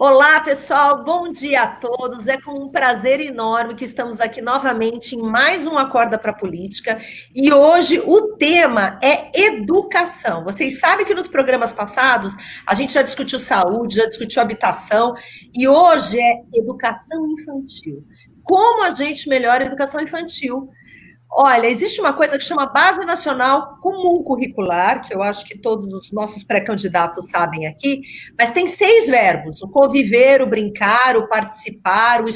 Olá, pessoal, bom dia a todos. É com um prazer enorme que estamos aqui novamente em mais um Acorda para a Política. E hoje o tema é educação. Vocês sabem que nos programas passados a gente já discutiu saúde, já discutiu habitação, e hoje é educação infantil. Como a gente melhora a educação infantil? Olha, existe uma coisa que chama Base Nacional Comum Curricular, que eu acho que todos os nossos pré-candidatos sabem aqui, mas tem 6 verbos: o conviver, o brincar, o participar, o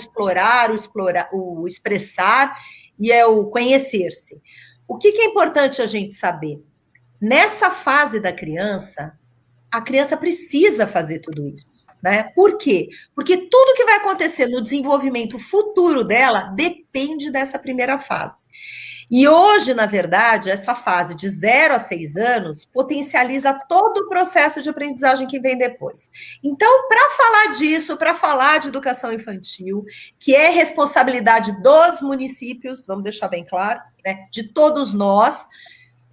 expressar e é o conhecer-se. O que é importante a gente saber? Nessa fase da criança, a criança precisa fazer tudo isso, né? Por quê? Porque tudo que vai acontecer no desenvolvimento futuro dela depende dessa primeira fase. E hoje, na verdade, essa fase de 0 a 6 anos potencializa todo o processo de aprendizagem que vem depois. Então, para falar disso, para falar de educação infantil, que é responsabilidade dos municípios, vamos deixar bem claro, né, de todos nós,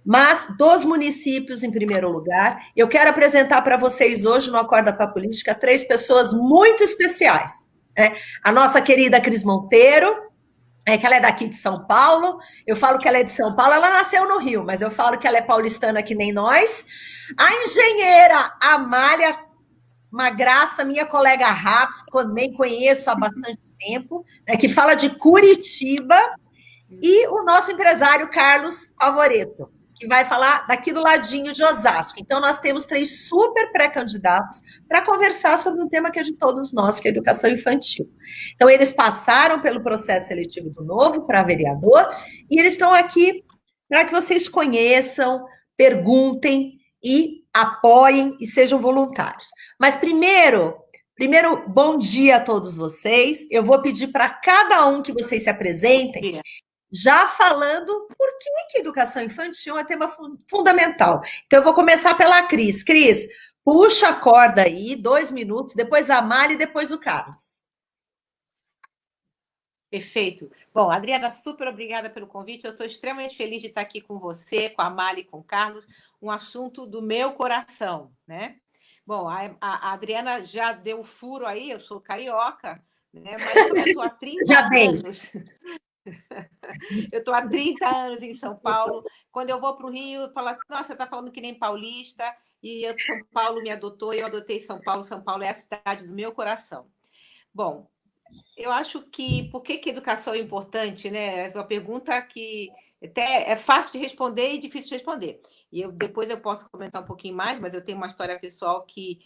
mas dos municípios em primeiro lugar, eu quero apresentar para vocês hoje no Acorda para a Política 3 pessoas muito especiais. Né? A nossa querida Cris Monteiro, que ela é daqui de São Paulo. Eu falo que ela é de São Paulo, ela nasceu no Rio, mas eu falo que ela é paulistana que nem nós. A engenheira Amália, uma graça, minha colega Raps, também conheço há bastante tempo, né, que fala de Curitiba, e o nosso empresário Carlos Favoreto, que vai falar daqui do ladinho de Osasco. Então, nós temos 3 super pré-candidatos para conversar sobre um tema que é de todos nós, que é a educação infantil. Então, eles passaram pelo processo seletivo do Novo para vereador, e eles estão aqui para que vocês conheçam, perguntem e apoiem e sejam voluntários. Mas primeiro, bom dia a todos vocês. Eu vou pedir para cada um que vocês se apresentem, já falando por que educação infantil é tema fundamental. Então, eu vou começar pela Cris. Cris, puxa a corda aí, 2 minutos, depois a Mari e depois o Carlos. Perfeito. Bom, Adriana, super obrigada pelo convite. Eu estou extremamente feliz de estar aqui com você, com a Mari e com o Carlos, um assunto do meu coração, né? Bom, a Adriana já deu furo aí, eu sou carioca, né? Mas eu estou há 30 anos... Eu estou há 30 anos em São Paulo. Quando eu vou para o Rio, eu falo assim, nossa, você está falando que nem paulista, e São Paulo me adotou, e eu adotei São Paulo. São Paulo é a cidade do meu coração. Bom, eu acho que... Por que educação é importante, né? Essa é uma pergunta que até é fácil de responder e difícil de responder. E depois eu posso comentar um pouquinho mais, mas eu tenho uma história pessoal que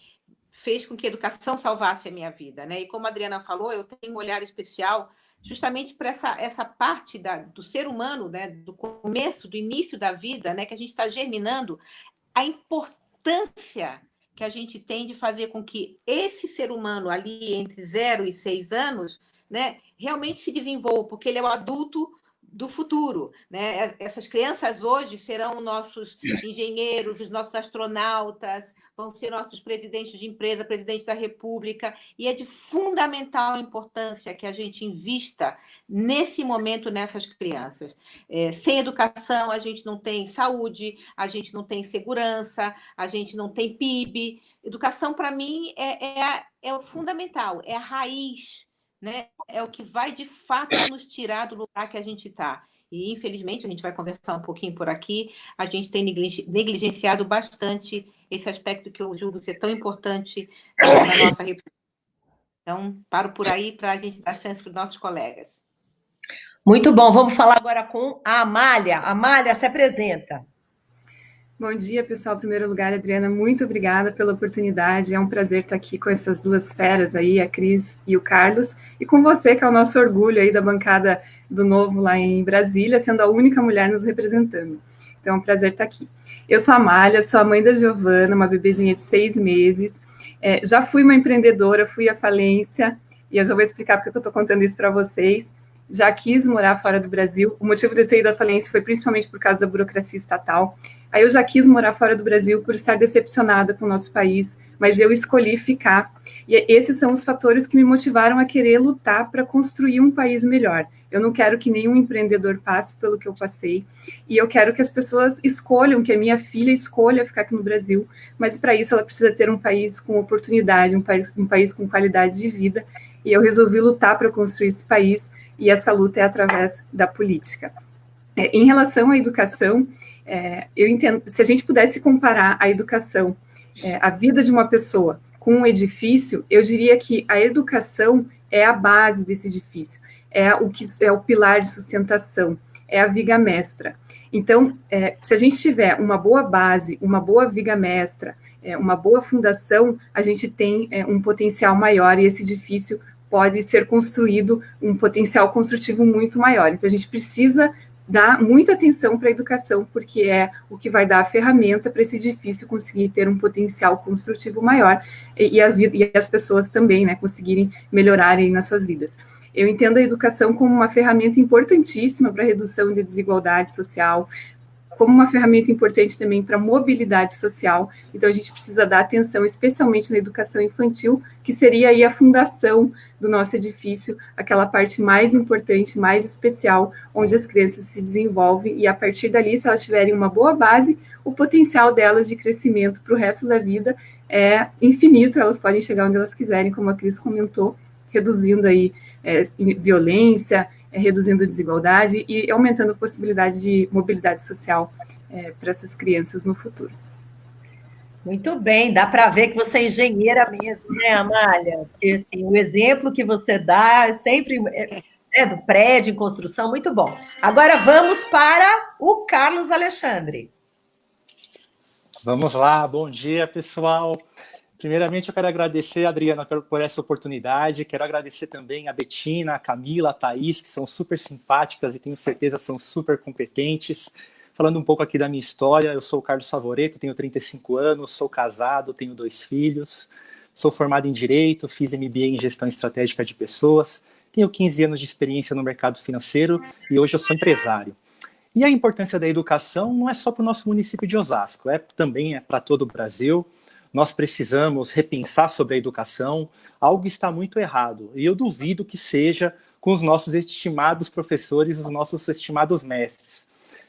fez com que a educação salvasse a minha vida, né? E como a Adriana falou, eu tenho um olhar especial justamente para essa parte do ser humano, né, do começo, do início da vida, né, que a gente está germinando, a importância que a gente tem de fazer com que esse ser humano ali entre 0 e 6 anos, né, realmente se desenvolva, porque ele é o adulto do futuro, né? Essas crianças hoje serão nossos engenheiros, os nossos astronautas, vão ser nossos presidentes de empresa, presidentes da República, e é de fundamental importância que a gente invista nesse momento nessas crianças. Sem educação, a gente não tem saúde, a gente não tem segurança, a gente não tem PIB. Educação, para mim, é o fundamental, é a raiz, né? É o que vai, de fato, nos tirar do lugar que a gente está. E, infelizmente, a gente vai conversar um pouquinho por aqui, a gente tem negligenciado bastante esse aspecto que eu julgo ser tão importante na nossa República. Então, paro por aí para a gente dar chance para os nossos colegas. Muito bom, vamos falar agora com a Amália. Amália, se apresenta. Bom dia, pessoal. Em primeiro lugar, Adriana, muito obrigada pela oportunidade. É um prazer estar aqui com essas 2 feras aí, a Cris e o Carlos, e com você, que é o nosso orgulho aí da bancada do Novo lá em Brasília, sendo a única mulher nos representando. Então, é um prazer estar aqui. Eu sou a Amália, sou a mãe da Giovana, uma bebezinha de 6 meses. Já fui uma empreendedora, fui à falência, e eu já vou explicar porque eu estou contando isso para vocês. já quis morar fora do Brasil. O motivo de eu ter ido à falência foi principalmente por causa da burocracia estatal. Aí eu já quis morar fora do Brasil por estar decepcionada com o nosso país, mas eu escolhi ficar. E esses são os fatores que me motivaram a querer lutar para construir um país melhor. Eu não quero que nenhum empreendedor passe pelo que eu passei, e eu quero que as pessoas escolham, que a minha filha escolha ficar aqui no Brasil, mas para isso ela precisa ter um país com oportunidade, um país com qualidade de vida, e eu resolvi lutar para construir esse país, e essa luta é através da política. Em relação à educação, eu entendo, se a gente pudesse comparar a educação, a vida de uma pessoa com um edifício, eu diria que a educação é a base desse edifício, é o pilar de sustentação, é a viga mestra. Então, se a gente tiver uma boa base, uma boa viga mestra, uma boa fundação, a gente tem um potencial maior, e esse edifício pode ser construído um potencial construtivo muito maior. Então, a gente precisa dar muita atenção para a educação, porque é o que vai dar a ferramenta para esse edifício conseguir ter um potencial construtivo maior, e as pessoas também, né, conseguirem melhorarem nas suas vidas. Eu entendo a educação como uma ferramenta importantíssima para a redução de desigualdade social, como uma ferramenta importante também para a mobilidade social. Então, a gente precisa dar atenção, especialmente na educação infantil, que seria aí a fundação do nosso edifício, aquela parte mais importante, mais especial, onde as crianças se desenvolvem, e a partir dali, se elas tiverem uma boa base, o potencial delas de crescimento para o resto da vida é infinito, elas podem chegar onde elas quiserem, como a Cris comentou, reduzindo aí violência, reduzindo desigualdade e aumentando a possibilidade de mobilidade social para essas crianças no futuro. Muito bem, dá para ver que você é engenheira mesmo, né, Amália? Porque assim, o exemplo que você dá é sempre do prédio em construção, muito bom. Agora vamos para o Carlos Alexandre. Vamos lá, bom dia, pessoal. Primeiramente, eu quero agradecer a Adriana por essa oportunidade, quero agradecer também a Betina, a Camila, a Thaís, que são super simpáticas e tenho certeza são super competentes. Falando um pouco aqui da minha história, eu sou o Carlos Savoreto, tenho 35 anos, sou casado, tenho 2 filhos, sou formado em Direito, fiz MBA em Gestão Estratégica de Pessoas, tenho 15 anos de experiência no mercado financeiro e hoje eu sou empresário. E a importância da educação não é só para o nosso município de Osasco, também é para todo o Brasil. Nós precisamos repensar sobre a educação, algo está muito errado, e eu duvido que seja com os nossos estimados professores, os nossos estimados mestres.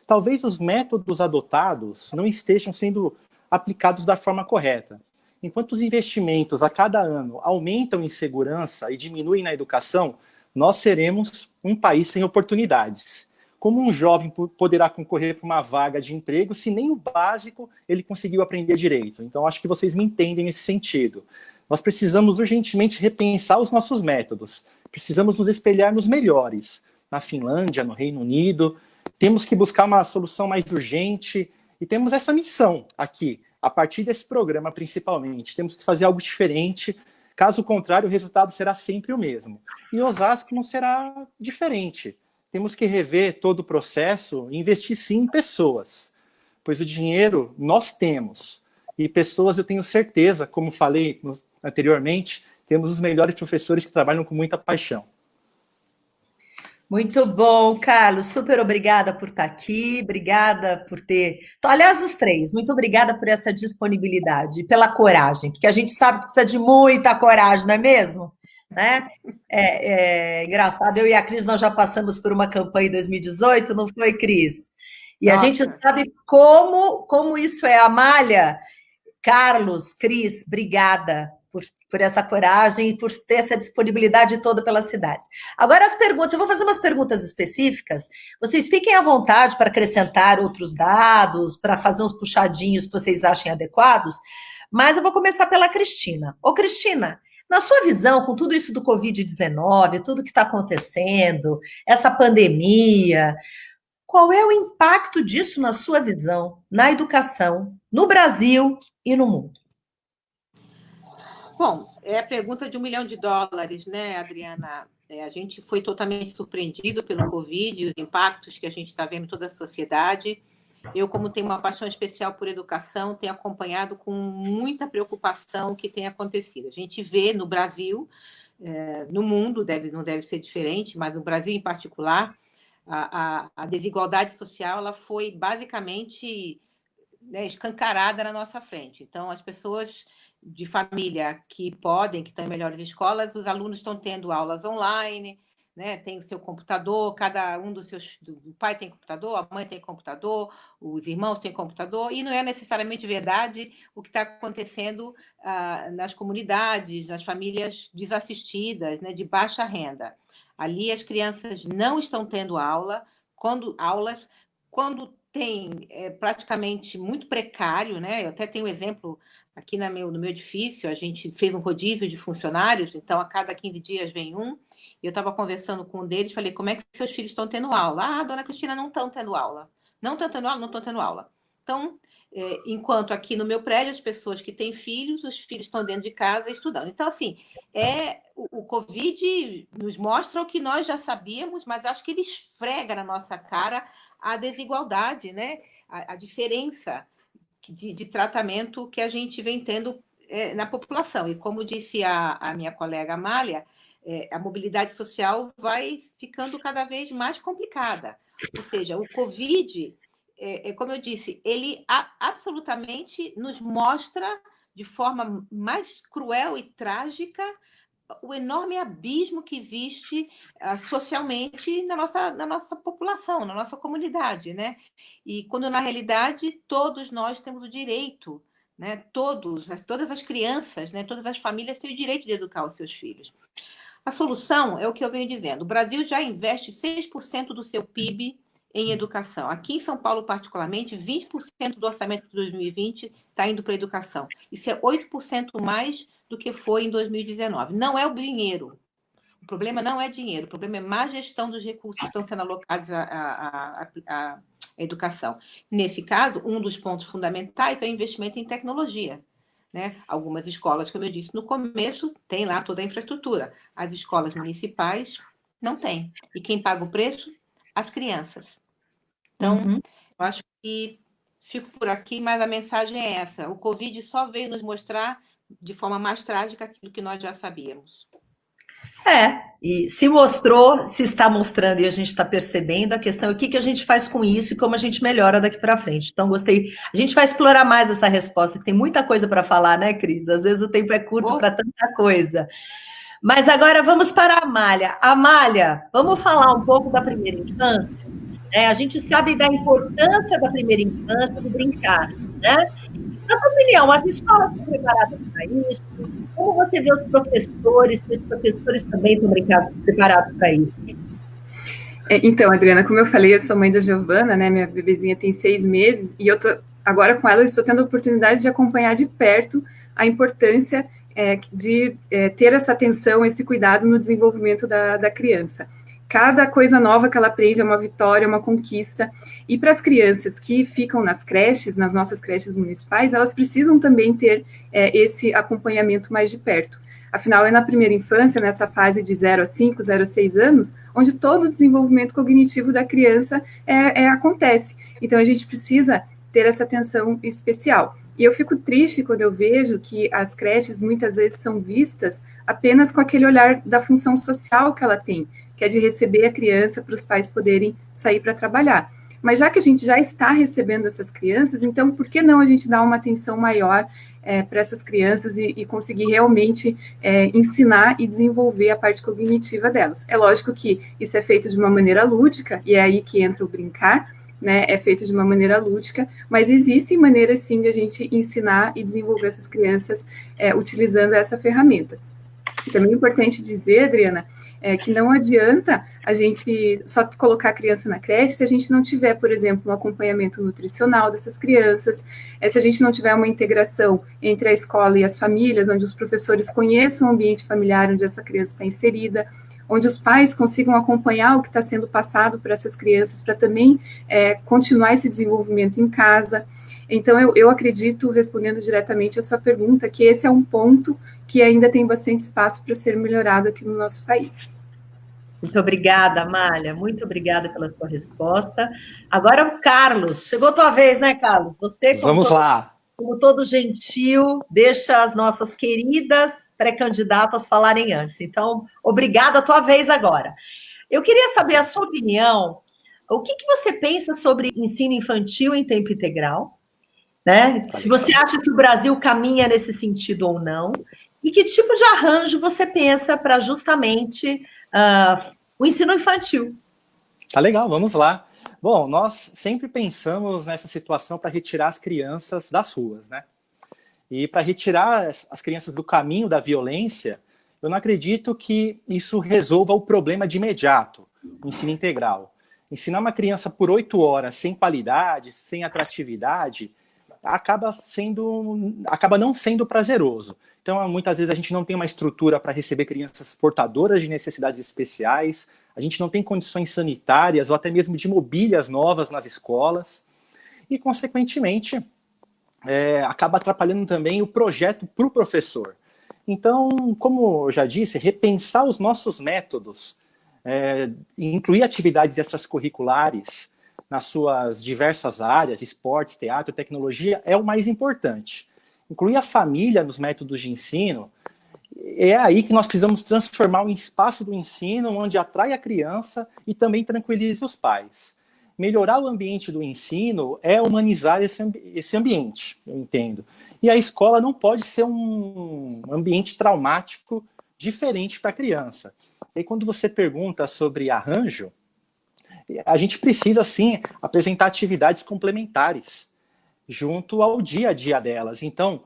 Talvez os métodos adotados não estejam sendo aplicados da forma correta. Enquanto os investimentos a cada ano aumentam em segurança e diminuem na educação, nós seremos um país sem oportunidades. Como um jovem poderá concorrer para uma vaga de emprego se nem o básico ele conseguiu aprender direito? Então, acho que vocês me entendem nesse sentido. Nós precisamos urgentemente repensar os nossos métodos. Precisamos nos espelhar nos melhores. Na Finlândia, no Reino Unido. Temos que buscar uma solução mais urgente. E temos essa missão aqui, a partir desse programa principalmente. Temos que fazer algo diferente. Caso contrário, o resultado será sempre o mesmo. E Osasco não será diferente. Temos que rever todo o processo e investir sim em pessoas, pois o dinheiro nós temos. E pessoas, eu tenho certeza, como falei anteriormente, temos os melhores professores que trabalham com muita paixão. Muito bom, Carlos. Super obrigada por estar aqui, obrigada por ter... Aliás, os três, muito obrigada por essa disponibilidade, pela coragem, porque a gente sabe que precisa de muita coragem, não é mesmo? Né? É engraçado, eu e a Cris, nós já passamos por uma campanha em 2018, não foi, Cris? E a gente sabe como isso é. Amália, Carlos, Cris, obrigada por essa coragem e por ter essa disponibilidade toda pelas cidades. Agora as perguntas, eu vou fazer umas perguntas específicas, vocês fiquem à vontade para acrescentar outros dados, para fazer uns puxadinhos que vocês achem adequados, mas eu vou começar pela Cristina. Ô, Cristina, na sua visão, com tudo isso do Covid-19, tudo que está acontecendo, essa pandemia, qual é o impacto disso na sua visão, na educação, no Brasil e no mundo? Bom, é a pergunta de $1 milhão, né, Adriana? A gente foi totalmente surpreendido pelo Covid e os impactos que a gente está vendo em toda a sociedade. Eu, como tenho uma paixão especial por educação, tenho acompanhado com muita preocupação o que tem acontecido. A gente vê no Brasil no mundo, não deve ser diferente, mas no Brasil em particular, a desigualdade social ela foi basicamente, né, escancarada na nossa frente. Então, as pessoas de família que estão em melhores escolas, os alunos estão tendo aulas online, né, tem o seu computador, cada um o pai tem computador, a mãe tem computador, os irmãos têm computador, e não é necessariamente verdade o que está acontecendo nas comunidades, nas famílias desassistidas, né, de baixa renda. Ali as crianças não estão tendo aulas, quando tem praticamente muito precário, né? Eu até tenho um exemplo aqui no meu edifício, a gente fez um rodízio de funcionários, então a cada 15 dias vem um, e eu estava conversando com um deles, falei, como é que seus filhos estão tendo aula? Ah, dona Cristina, não estão tendo aula. Não estão tendo aula? Não estão tendo aula. Então, enquanto aqui no meu prédio, as pessoas que têm filhos, os filhos estão dentro de casa estudando. Então, assim, o Covid nos mostra o que nós já sabíamos, mas acho que ele esfrega na nossa cara a desigualdade, né? A diferença de tratamento que a gente vem tendo na população. E como disse a minha colega Amália, a mobilidade social vai ficando cada vez mais complicada. Ou seja, o Covid, como eu disse, ele absolutamente nos mostra de forma mais cruel e trágica o enorme abismo que existe socialmente na nossa população, na nossa comunidade, né? E quando, na realidade, todos nós temos o direito, né? Todas as crianças, né? Todas as famílias têm o direito de educar os seus filhos. A solução é o que eu venho dizendo. O Brasil já investe 6% do seu PIB em educação. Aqui em São Paulo, particularmente, 20% do orçamento de 2020 está indo para a educação. Isso é 8% mais do que foi em 2019. Não é o dinheiro. O problema não é dinheiro. O problema é má gestão dos recursos que estão sendo alocados à educação. Nesse caso, um dos pontos fundamentais é o investimento em tecnologia, né? Algumas escolas, como eu disse no começo, têm lá toda a infraestrutura. As escolas municipais não têm. E quem paga o preço? As crianças. Então, eu acho que fico por aqui, mas a mensagem é essa. O Covid só veio nos mostrar de forma mais trágica aquilo que nós já sabíamos. E se mostrou, se está mostrando e a gente está percebendo, a questão é o que a gente faz com isso e como a gente melhora daqui para frente. Então, gostei. A gente vai explorar mais essa resposta, que tem muita coisa para falar, né, Cris? Às vezes o tempo é curto para tanta coisa. Mas agora vamos para a Amália. Amália, vamos falar um pouco da primeira infância? A gente sabe da importância da primeira infância, do brincar, né? Na sua opinião, as escolas estão preparadas para isso? Como você vê os professores? Se os professores também estão preparados para isso? Então, Adriana, como eu falei, eu sou mãe da Giovana, né? Minha bebezinha tem 6 meses e agora com ela eu estou tendo a oportunidade de acompanhar de perto a importância de ter essa atenção, esse cuidado no desenvolvimento da criança. Cada coisa nova que ela aprende é uma vitória, uma conquista. E para as crianças que ficam nas creches, nas nossas creches municipais, elas precisam também ter esse acompanhamento mais de perto. Afinal, é na primeira infância, nessa fase de 0 a 5, 0 a 6 anos, onde todo o desenvolvimento cognitivo da criança acontece. Então, a gente precisa ter essa atenção especial. E eu fico triste quando eu vejo que as creches muitas vezes são vistas apenas com aquele olhar da função social que ela tem, que é de receber a criança para os pais poderem sair para trabalhar. Mas já que a gente já está recebendo essas crianças, então por que não a gente dar uma atenção maior para essas crianças e conseguir realmente ensinar e desenvolver a parte cognitiva delas? É lógico que isso é feito de uma maneira lúdica, e é aí que entra o brincar, né? É feito de uma maneira lúdica, mas existem maneiras sim de a gente ensinar e desenvolver essas crianças utilizando essa ferramenta. E também é importante dizer, Adriana, que não adianta a gente só colocar a criança na creche se a gente não tiver, por exemplo, um acompanhamento nutricional dessas crianças, se a gente não tiver uma integração entre a escola e as famílias, onde os professores conheçam o ambiente familiar onde essa criança está inserida, onde os pais consigam acompanhar o que está sendo passado para essas crianças, para também continuar esse desenvolvimento em casa. Então, eu acredito, respondendo diretamente a sua pergunta, que esse é um ponto que ainda tem bastante espaço para ser melhorado aqui no nosso país. Muito obrigada, Amália. Muito obrigada pela sua resposta. Agora o Carlos. Chegou a tua vez, né, Carlos? Vamos lá. como todo gentil, deixa as nossas queridas pré-candidatas falarem antes. Então, obrigada, a tua vez agora. Eu queria saber a sua opinião. O que você pensa sobre ensino infantil em tempo integral? Né? Se você acha que o Brasil caminha nesse sentido ou não, e que tipo de arranjo você pensa para justamente o ensino infantil? Tá legal, vamos lá. Bom, nós sempre pensamos nessa situação para retirar as crianças das ruas, né? E para retirar as crianças do caminho da violência, eu não acredito que isso resolva o problema de imediato, o ensino integral. Ensinar uma criança por 8 horas sem qualidade, sem atratividade, acaba não sendo prazeroso. Então, muitas vezes a gente não tem uma estrutura para receber crianças portadoras de necessidades especiais, a gente não tem condições sanitárias ou até mesmo de mobílias novas nas escolas, e, consequentemente, acaba atrapalhando também o projeto para o professor. Então, como eu já disse, repensar os nossos métodos, incluir atividades extracurriculares nas suas diversas áreas, esportes, teatro, tecnologia, é o mais importante. Incluir a família nos métodos de ensino, é aí que nós precisamos transformar o espaço do ensino, onde atrai a criança e também tranquilize os pais. Melhorar o ambiente do ensino é humanizar esse ambiente, eu entendo. E a escola não pode ser um ambiente traumático diferente para a criança. E quando você pergunta sobre arranjo, a gente precisa, sim, apresentar atividades complementares junto ao dia a dia delas. Então,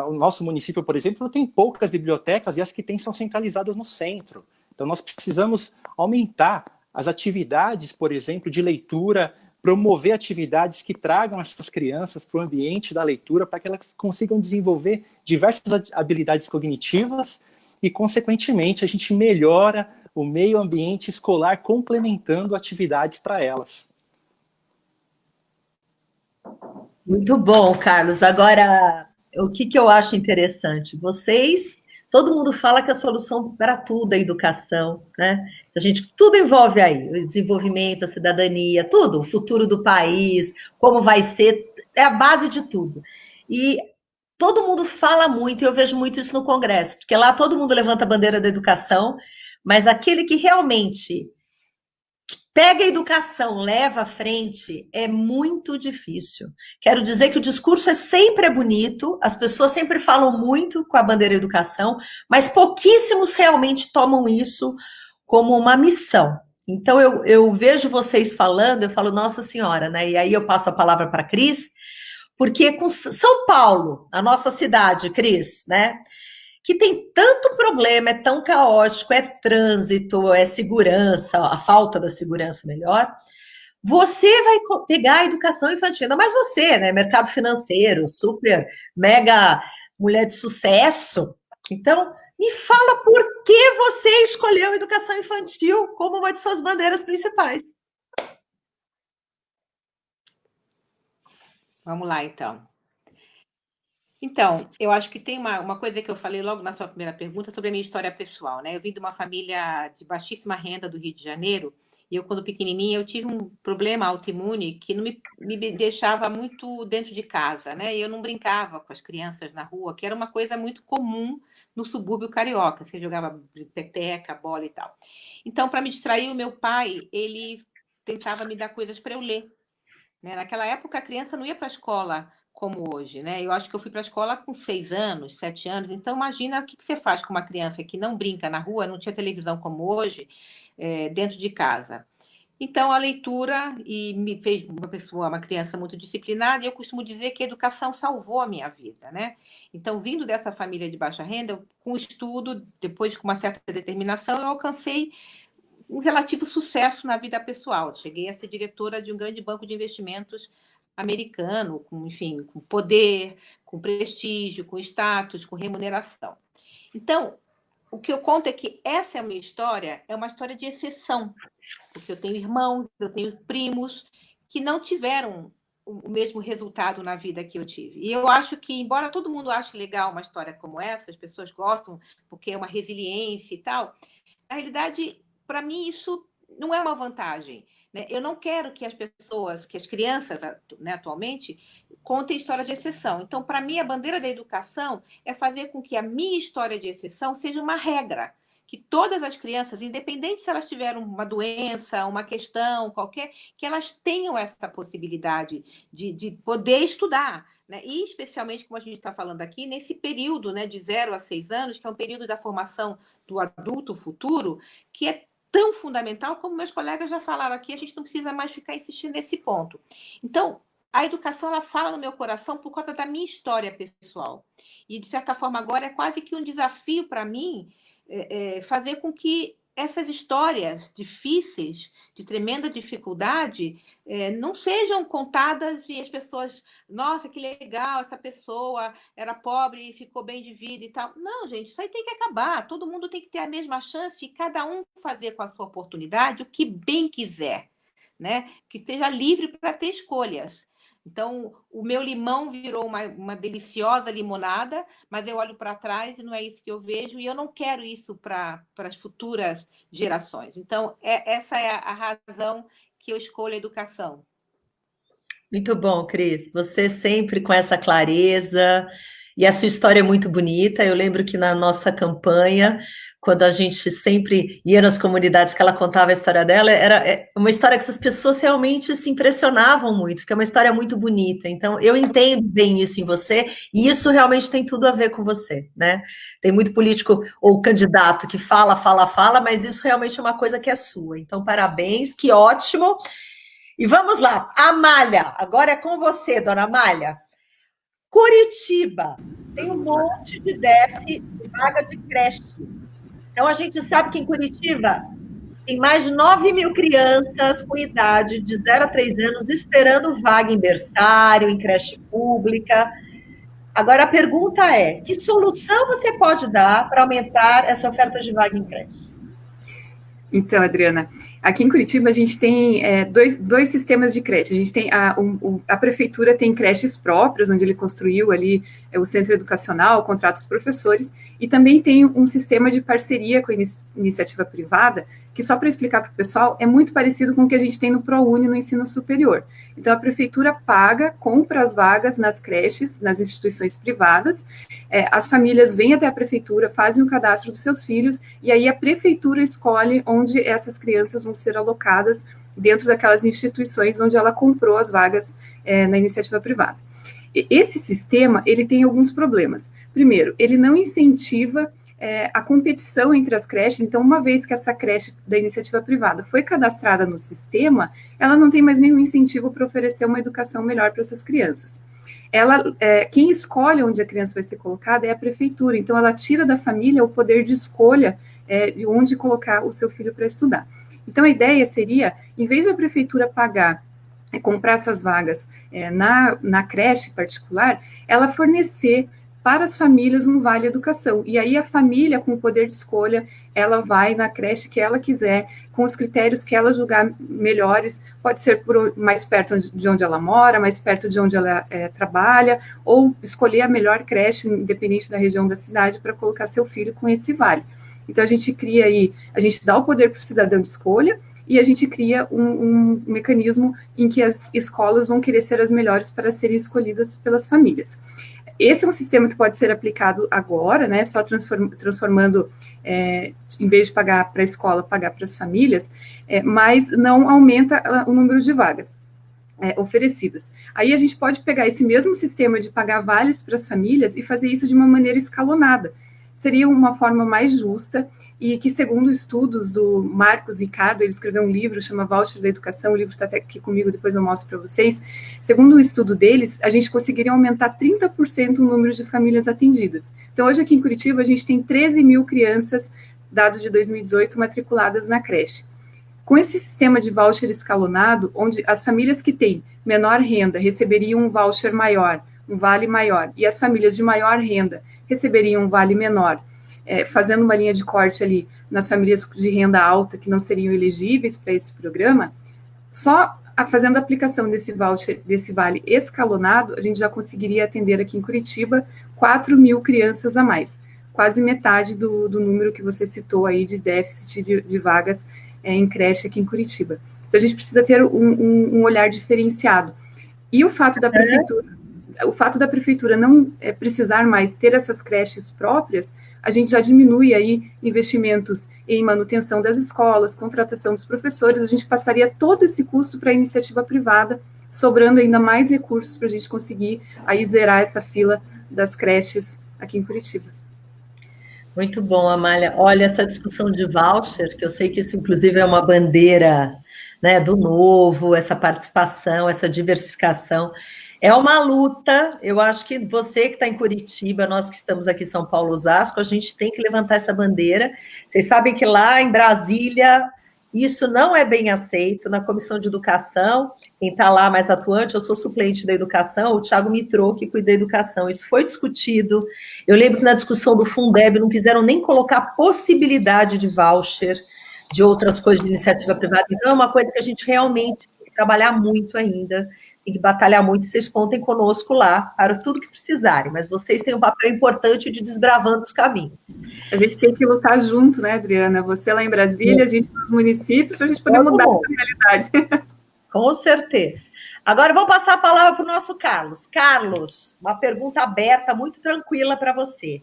o nosso município, por exemplo, tem poucas bibliotecas e as que tem são centralizadas no centro. Então, nós precisamos aumentar as atividades, por exemplo, de leitura, promover atividades que tragam essas crianças para o ambiente da leitura, para que elas consigam desenvolver diversas habilidades cognitivas e, consequentemente, a gente melhora o meio ambiente escolar complementando atividades para elas. Muito bom, Carlos. Agora, o que eu acho interessante? Todo mundo fala que a solução para tudo é a educação, né? Tudo envolve aí, o desenvolvimento, a cidadania, tudo, o futuro do país, como vai ser, é a base de tudo. E todo mundo fala muito, e eu vejo muito isso no Congresso, porque lá todo mundo levanta a bandeira da educação, mas aquele que realmente pega a educação, leva à frente, é muito difícil. Quero dizer que o discurso sempre é bonito, as pessoas sempre falam muito com a bandeira educação, mas pouquíssimos realmente tomam isso como uma missão. Então, eu vejo vocês falando, eu falo, Nossa Senhora, né? E aí eu passo a palavra para a Cris, porque com São Paulo, a nossa cidade, Cris, né? Que tem tanto problema, é tão caótico, é trânsito, é segurança, a falta da segurança melhor, você vai pegar a educação infantil, ainda mais você, né? Mercado financeiro, super, mega mulher de sucesso. Então, me fala por que você escolheu a educação infantil como uma de suas bandeiras principais. Vamos lá, então. Então, eu acho que tem uma coisa que eu falei logo na sua primeira pergunta sobre a minha história pessoal, né? Eu vim de uma família de baixíssima renda do Rio de Janeiro, e eu, quando pequenininha, eu tive um problema autoimune que não me deixava muito dentro de casa, né? E eu não brincava com as crianças na rua, que era uma coisa muito comum no subúrbio carioca. Você jogava peteca, bola e tal. Então, para me distrair, o meu pai, ele tentava me dar coisas para eu ler, né? Naquela época, a criança não ia para a escola como hoje, né? Eu acho que eu fui para a escola com 6 anos, 7 anos. Então, imagina o que você faz com uma criança que não brinca na rua, não tinha televisão como hoje, dentro de casa. Então, a leitura me fez uma criança muito disciplinada, e eu costumo dizer que a educação salvou a minha vida, né? Então, vindo dessa família de baixa renda, com estudo, depois com uma certa determinação, eu alcancei um relativo sucesso na vida pessoal. Cheguei a ser diretora de um grande banco de investimentos americano, com poder, com prestígio, com status, com remuneração. Então, o que eu conto é que essa é a minha história, é uma história de exceção, porque eu tenho irmãos, eu tenho primos que não tiveram o mesmo resultado na vida que eu tive. E eu acho que, embora todo mundo ache legal uma história como essa, as pessoas gostam porque é uma resiliência e tal, na realidade, para mim, isso não é uma vantagem. né? Eu não quero que as pessoas, que as crianças, né, atualmente, contem história de exceção. Então, para mim, a bandeira da educação é fazer com que a minha história de exceção seja uma regra, que todas as crianças, independente se elas tiveram uma doença, uma questão qualquer, que elas tenham essa possibilidade de poder estudar, né? E especialmente, como a gente está falando aqui, nesse período, né, de 0 a 6 anos, que é um período da formação do adulto futuro, que é tão fundamental, como meus colegas já falaram aqui, a gente não precisa mais ficar insistindo nesse ponto. Então, a educação, ela fala no meu coração por conta da minha história pessoal. E, de certa forma, agora é quase que um desafio para mim fazer com que essas histórias difíceis, de tremenda dificuldade, não sejam contadas e as pessoas, nossa, que legal, essa pessoa era pobre e ficou bem de vida e tal. Não, gente, isso aí tem que acabar. Todo mundo tem que ter a mesma chance e cada um fazer com a sua oportunidade o que bem quiser, né? Que seja livre para ter escolhas. Então, o meu limão virou uma deliciosa limonada, mas eu olho para trás e não é isso que eu vejo, e eu não quero isso para as futuras gerações. Então, essa é a razão que eu escolho a educação. Muito bom, Cris. Você sempre com essa clareza, e a sua história é muito bonita. Eu lembro que na nossa campanha, quando a gente sempre ia nas comunidades que ela contava a história dela, era uma história que as pessoas realmente se impressionavam muito, porque é uma história muito bonita. Então, eu entendo bem isso em você, e isso realmente tem tudo a ver com você, né? Tem muito político ou candidato que fala, mas isso realmente é uma coisa que é sua. Então, parabéns, que ótimo. E vamos lá, Amália, agora é com você, dona Amália. Curitiba tem um monte de déficit de vaga de creche. Então, a gente sabe que em Curitiba tem mais de 9 mil crianças com idade de 0 a 3 anos esperando vaga em berçário, em creche pública. Agora, a pergunta é, que solução você pode dar para aumentar essa oferta de vaga em creche? Então, Adriana, aqui em Curitiba a gente tem dois sistemas de creche. A gente tem a prefeitura tem creches próprias, onde ele construiu ali o centro educacional, contrata os professores, e também tem um sistema de parceria com a iniciativa privada, que só para explicar para o pessoal, é muito parecido com o que a gente tem no ProUni no ensino superior. Então, a prefeitura compra as vagas nas creches, nas instituições privadas, as famílias vêm até a prefeitura, fazem o cadastro dos seus filhos, e aí a prefeitura escolhe onde essas crianças vão ser alocadas dentro daquelas instituições onde ela comprou as vagas na iniciativa privada. Esse sistema, ele tem alguns problemas. Primeiro, ele não incentiva a competição entre as creches. Então, uma vez que essa creche da iniciativa privada foi cadastrada no sistema, ela não tem mais nenhum incentivo para oferecer uma educação melhor para essas crianças. Quem escolhe onde a criança vai ser colocada é a prefeitura, então ela tira da família o poder de escolha de onde colocar o seu filho para estudar. Então, a ideia seria, em vez da prefeitura comprar essas vagas na creche particular, ela fornecer para as famílias um vale educação, e aí a família, com o poder de escolha, ela vai na creche que ela quiser, com os critérios que ela julgar melhores, pode ser mais perto de onde ela mora, mais perto de onde ela trabalha, ou escolher a melhor creche, independente da região da cidade, para colocar seu filho com esse vale. Então, a gente cria aí, a gente dá o poder para o cidadão de escolha, e a gente cria um mecanismo em que as escolas vão querer ser as melhores para serem escolhidas pelas famílias. Esse é um sistema que pode ser aplicado agora, né, só transformando, em vez de pagar para a escola, pagar para as famílias, mas não aumenta o número de vagas oferecidas. Aí a gente pode pegar esse mesmo sistema de pagar vales para as famílias e fazer isso de uma maneira escalonada. Seria uma forma mais justa e que, segundo estudos do Marcos Ricardo, ele escreveu um livro, chama Voucher da Educação, o livro está até aqui comigo, depois eu mostro para vocês. Segundo o estudo deles, a gente conseguiria aumentar 30% o número de famílias atendidas. Então, hoje aqui em Curitiba, a gente tem 13 mil crianças, dados de 2018, matriculadas na creche. Com esse sistema de voucher escalonado, onde as famílias que têm menor renda receberiam um voucher maior, um vale maior, e as famílias de maior renda receberiam um vale menor, fazendo uma linha de corte ali nas famílias de renda alta que não seriam elegíveis para esse programa, só fazendo a aplicação desse voucher, desse vale escalonado, a gente já conseguiria atender aqui em Curitiba 4 mil crianças a mais, quase metade do número que você citou aí de déficit de vagas em creche aqui em Curitiba. Então, a gente precisa ter um olhar diferenciado. E o fato da prefeitura não precisar mais ter essas creches próprias, a gente já diminui aí investimentos em manutenção das escolas, contratação dos professores, a gente passaria todo esse custo para a iniciativa privada, sobrando ainda mais recursos para a gente conseguir aí zerar essa fila das creches aqui em Curitiba. Muito bom, Amália. Olha, essa discussão de voucher, que eu sei que isso, inclusive, é uma bandeira, né, do novo, essa participação, essa diversificação, é uma luta. Eu acho que você que está em Curitiba, nós que estamos aqui em São Paulo, Osasco, a gente tem que levantar essa bandeira. Vocês sabem que lá em Brasília, isso não é bem aceito. Na Comissão de Educação, quem está lá mais atuante, eu sou suplente da educação, o Thiago Mitrô, que cuida da educação. Isso foi discutido. Eu lembro que na discussão do Fundeb não quiseram nem colocar possibilidade de voucher, de outras coisas de iniciativa privada. Então, é uma coisa que a gente realmente tem que trabalhar muito ainda, tem que batalhar muito. Vocês contem conosco lá para tudo que precisarem, mas vocês têm um papel importante de desbravando os caminhos. A gente tem que lutar junto, né, Adriana? Você lá em Brasília, a gente nos municípios, para a gente poder mudar essa realidade. Com certeza. Agora vamos passar a palavra para o nosso Carlos. Carlos, uma pergunta aberta, muito tranquila para você.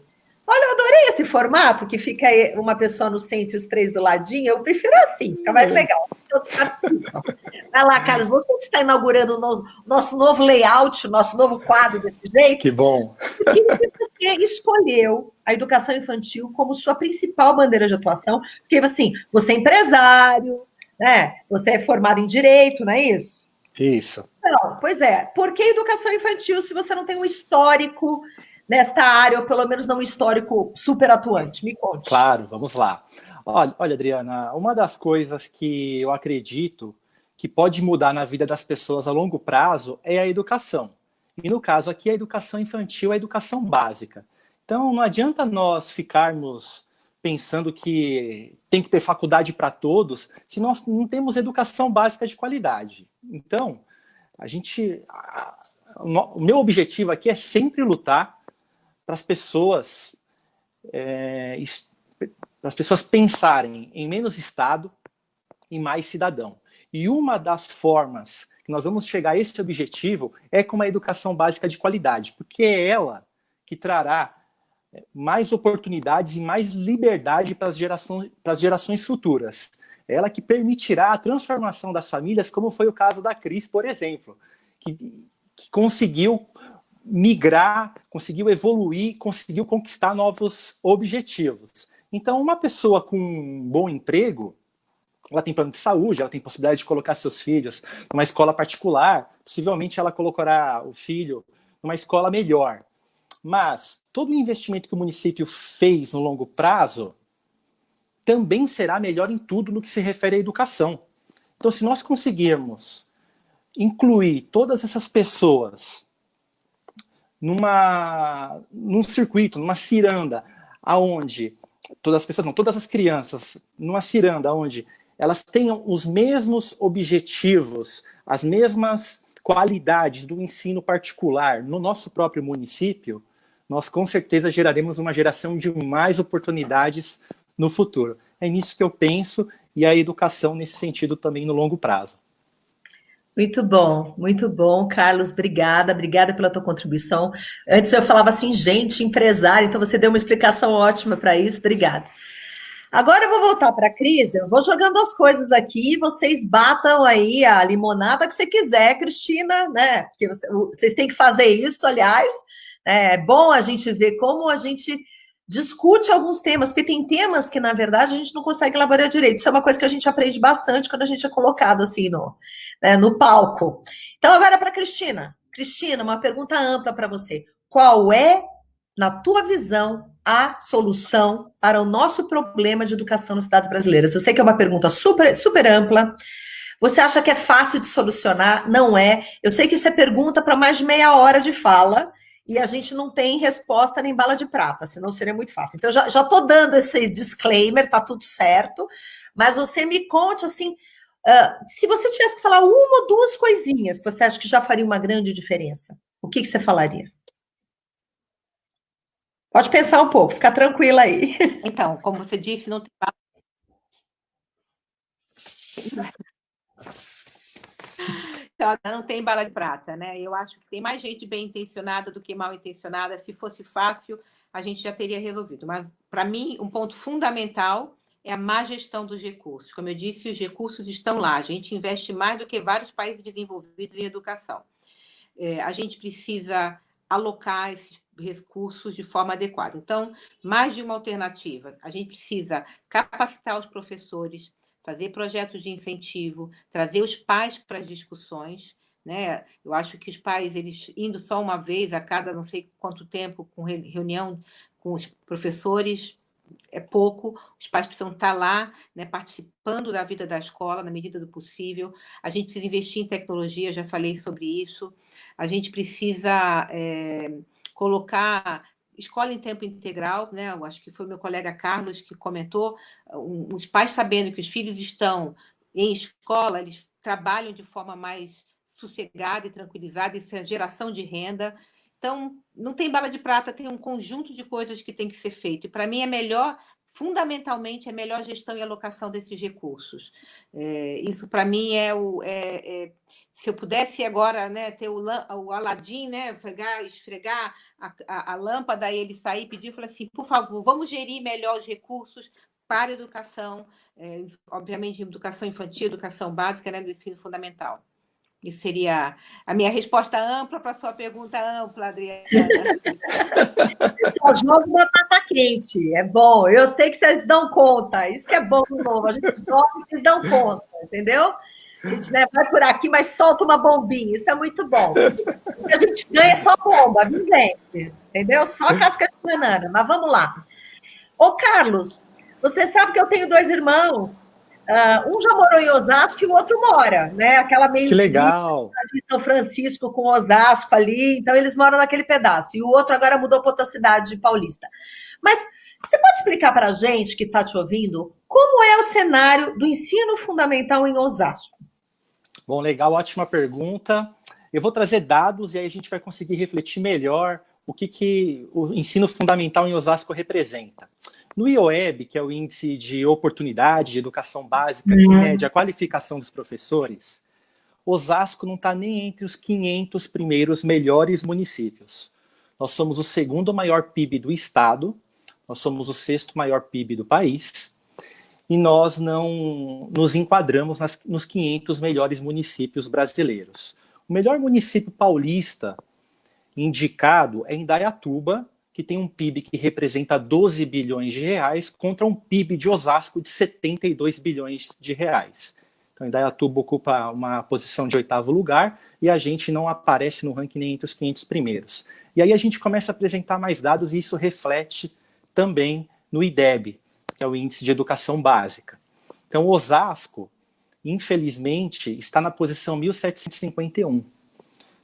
Olha, eu adorei esse formato, que fica uma pessoa no centro e os três do ladinho. Eu prefiro assim, fica mais legal. Todos participam. Vai lá, Carlos, você que está inaugurando o nosso novo layout, o nosso novo quadro desse jeito. Que bom. Por que você escolheu a educação infantil como sua principal bandeira de atuação? Porque, assim, você é empresário, né? Você é formado em Direito, não é isso? Isso. Não, pois é. Por que educação infantil se você não tem um histórico nesta área, ou pelo menos não um histórico super atuante? Me conte. Claro, vamos lá. Olha, Adriana, uma das coisas que eu acredito que pode mudar na vida das pessoas a longo prazo é a educação. E no caso aqui, a educação infantil é a educação básica. Então, não adianta nós ficarmos pensando que tem que ter faculdade para todos se nós não temos educação básica de qualidade. Então, o meu objetivo aqui é sempre lutar para as pessoas pensarem em menos Estado e mais cidadão. E uma das formas que nós vamos chegar a esse objetivo é com uma educação básica de qualidade, porque é ela que trará mais oportunidades e mais liberdade para as gerações futuras. É ela que permitirá a transformação das famílias, como foi o caso da Cris, por exemplo, que conseguiu migrar, conseguiu evoluir, conseguiu conquistar novos objetivos. Então, uma pessoa com um bom emprego, ela tem plano de saúde, ela tem possibilidade de colocar seus filhos numa escola particular, possivelmente ela colocará o filho numa escola melhor. Mas todo o investimento que o município fez no longo prazo também será melhor em tudo no que se refere à educação. Então, se nós conseguirmos incluir todas essas pessoas num circuito, numa ciranda, aonde todas as crianças, numa ciranda onde elas tenham os mesmos objetivos, as mesmas qualidades do ensino particular no nosso próprio município, nós com certeza geraremos uma geração de mais oportunidades no futuro. É nisso que eu penso, e a educação nesse sentido também no longo prazo. Muito bom, Carlos, obrigada pela tua contribuição. Antes eu falava assim, gente, empresário, então você deu uma explicação ótima para isso, obrigada. Agora eu vou voltar para a Cris, eu vou jogando as coisas aqui, vocês batam aí a limonada que você quiser, Cristina, né? Porque vocês têm que fazer isso, aliás. É bom a gente ver como a gente discute alguns temas, porque tem temas que, na verdade, a gente não consegue elaborar direito. Isso é uma coisa que a gente aprende bastante quando a gente é colocado assim no palco. Então, agora para a Cristina. Cristina, uma pergunta ampla para você. Qual é, na tua visão, a solução para o nosso problema de educação nas cidades brasileiras? Eu sei que é uma pergunta super, super ampla. Você acha que é fácil de solucionar? Não é. Eu sei que isso é pergunta para mais de meia hora de fala, e a gente não tem resposta nem bala de prata, senão seria muito fácil. Então, já estou dando esse disclaimer, tá tudo certo, mas você me conte, assim, se você tivesse que falar uma ou duas coisinhas que você acha que já faria uma grande diferença, o que você falaria? Pode pensar um pouco, fica tranquila aí. Então, como você disse, não tem... Então, não tem bala de prata, né? Eu acho que tem mais gente bem intencionada do que mal intencionada. Se fosse fácil, a gente já teria resolvido. Mas, para mim, um ponto fundamental é a má gestão dos recursos. Como eu disse, os recursos estão lá. A gente investe mais do que vários países desenvolvidos em educação. A gente precisa alocar esses recursos de forma adequada. Então, mais de uma alternativa. A gente precisa capacitar os professores, fazer projetos de incentivo, trazer os pais para as discussões, né? Eu acho que os pais, eles indo só uma vez a cada não sei quanto tempo com reunião com os professores, é pouco. Os pais precisam estar lá, né, participando da vida da escola na medida do possível. A gente precisa investir em tecnologia, já falei sobre isso. A gente precisa colocar escola em tempo integral, né? Eu acho que foi meu colega Carlos que comentou, os pais sabendo que os filhos estão em escola, eles trabalham de forma mais sossegada e tranquilizada, isso é geração de renda. Então, não tem bala de prata, tem um conjunto de coisas que tem que ser feito. E, para mim, fundamentalmente, é melhor gestão e alocação desses recursos. Isso, para mim, se eu pudesse agora, né, ter o Aladim, né, esfregar a lâmpada e ele sair e pedir, eu falei assim, por favor, vamos gerir melhor os recursos para a educação, obviamente, educação infantil, educação básica, né, do ensino fundamental. Isso seria a minha resposta ampla para a sua pergunta ampla, Adriana. Eu só jogo batata quente, é bom. Eu sei que vocês dão conta, isso que é bom de novo. A gente joga e vocês dão conta, entendeu? A gente, né, vai por aqui, mas solta uma bombinha, isso é muito bom. O que a gente ganha é só bomba, viu, gente? Entendeu? Só casca de banana, mas vamos lá. Ô, Carlos, você sabe que eu tenho 2 irmãos. Um já morou em Osasco e o outro mora, né? Aquela meio que legal. De São Francisco com Osasco ali, então eles moram naquele pedaço. E o outro agora mudou para outra cidade de Paulista. Mas você pode explicar para a gente que está te ouvindo como é o cenário do ensino fundamental em Osasco? Bom, legal, ótima pergunta. Eu vou trazer dados e aí a gente vai conseguir refletir melhor o que o ensino fundamental em Osasco representa. No IOEB, que é o Índice de Oportunidade de Educação Básica, que mede a qualificação dos professores, Osasco não está nem entre os 500 primeiros melhores municípios. Nós somos o 2º maior PIB do estado, nós somos o 6º maior PIB do país, e nós não nos enquadramos nos 500 melhores municípios brasileiros. O melhor município paulista indicado é Indaiatuba, que tem um PIB que representa 12 bilhões de reais contra um PIB de Osasco de 72 bilhões de reais. Então, Indaiatuba ocupa uma posição de 8º lugar e a gente não aparece no ranking nem entre os 500 primeiros. E aí a gente começa a apresentar mais dados e isso reflete também no IDEB, que é o Índice de Educação Básica. Então, Osasco, infelizmente, está na posição 1751.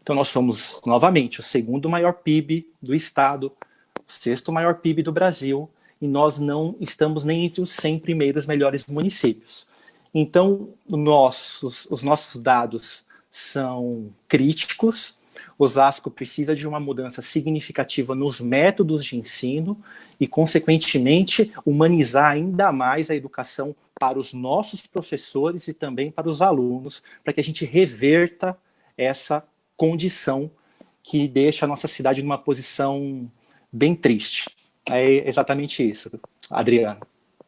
Então, nós somos, novamente, o 2º maior PIB do estado, o 6º maior PIB do Brasil, e nós não estamos nem entre os 100 primeiros melhores municípios. Então, os nossos dados são críticos. Osasco precisa de uma mudança significativa nos métodos de ensino e, consequentemente, humanizar ainda mais a educação para os nossos professores e também para os alunos, para que a gente reverta essa condição que deixa a nossa cidade numa posição bem triste. É exatamente isso, Adriana.